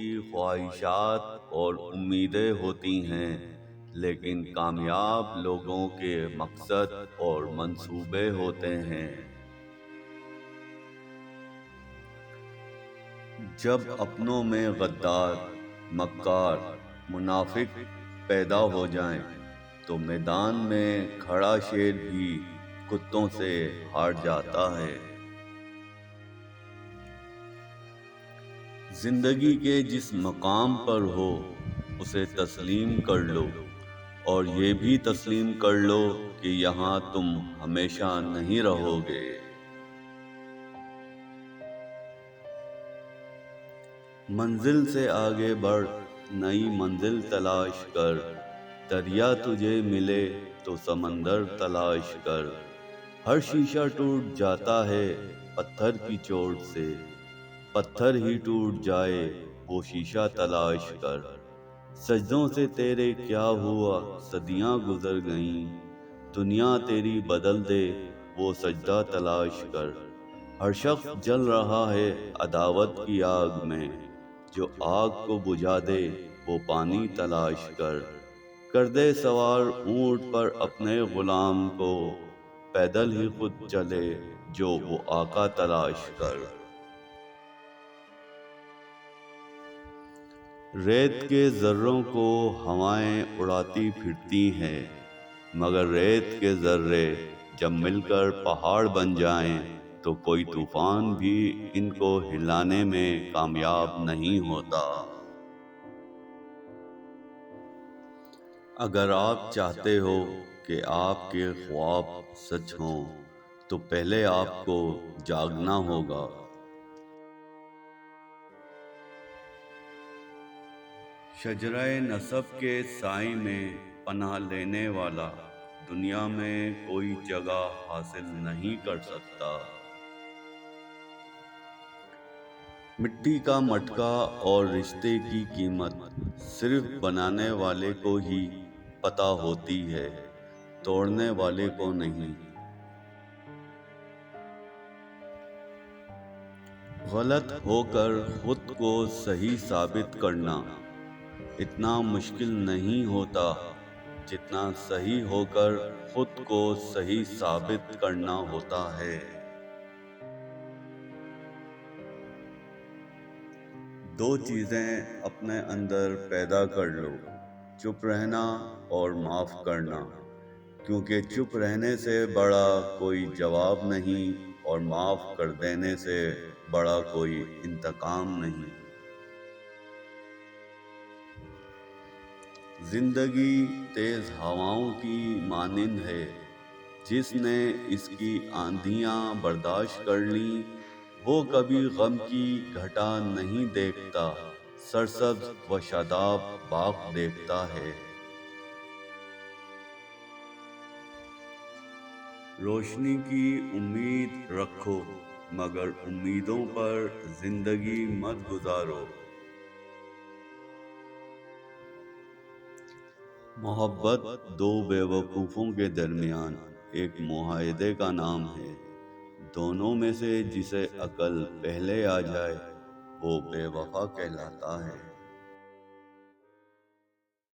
کی خواہشات اور امیدیں ہوتی ہیں، لیکن کامیاب لوگوں کے مقصد اور منصوبے ہوتے ہیں۔ جب اپنوں میں غدار، مکار، منافق پیدا ہو جائیں تو میدان میں کھڑا شیر بھی کتوں سے ہار جاتا ہے۔ زندگی کے جس مقام پر ہو اسے تسلیم کر لو، اور یہ بھی تسلیم کر لو کہ یہاں تم ہمیشہ نہیں رہو گے۔ منزل سے آگے بڑھ، نئی منزل تلاش کر، دریا تجھے ملے تو سمندر تلاش کر۔ ہر شیشہ ٹوٹ جاتا ہے پتھر کی چوٹ سے، پتھر ہی ٹوٹ جائے وہ شیشہ تلاش کر۔ سجدوں سے تیرے کیا ہوا صدیاں گزر گئیں، دنیا تیری بدل دے وہ سجدہ تلاش کر۔ ہر شخص جل رہا ہے عداوت کی آگ میں، جو آگ کو بجھا دے وہ پانی تلاش کر۔ کر دے سوار اونٹ پر اپنے غلام کو، پیدل ہی خود چلے جو وہ آقا تلاش کر۔ ریت کے ذروں کو ہوائیں اڑاتی پھرتی ہیں، مگر ریت کے ذرے جب مل کر پہاڑ بن جائیں تو کوئی طوفان بھی ان کو ہلانے میں کامیاب نہیں ہوتا۔ اگر آپ چاہتے ہو کہ آپ کے خواب سچ ہوں تو پہلے آپ کو جاگنا ہوگا۔ شجرہ نسب کے سائے میں پناہ لینے والا دنیا میں کوئی جگہ حاصل نہیں کر سکتا۔ مٹی کا مٹکا اور رشتے کی قیمت صرف بنانے والے کو ہی پتہ ہوتی ہے، توڑنے والے کو نہیں۔ غلط ہو کر خود کو صحیح ثابت کرنا اتنا مشکل نہیں ہوتا جتنا صحیح ہو کر خود کو صحیح ثابت کرنا ہوتا ہے۔ دو چیزیں اپنے اندر پیدا کر لو، چپ رہنا اور معاف کرنا، کیونکہ چپ رہنے سے بڑا کوئی جواب نہیں اور معاف کر دینے سے بڑا کوئی انتقام نہیں۔ زندگی تیز ہواؤں کی مانند ہے، جس نے اس کی آندھیاں برداشت کر لیں وہ کبھی غم کی گھٹا نہیں دیکھتا، سرسبز و شاداب باغ دیکھتا ہے۔ روشنی کی امید رکھو مگر امیدوں پر زندگی مت گزارو۔ محبت دو بے وقوفوں کے درمیان ایک معاہدے کا نام ہے، دونوں میں سے جسے عقل پہلے آ جائے وہ بے وفا کہلاتا ہے۔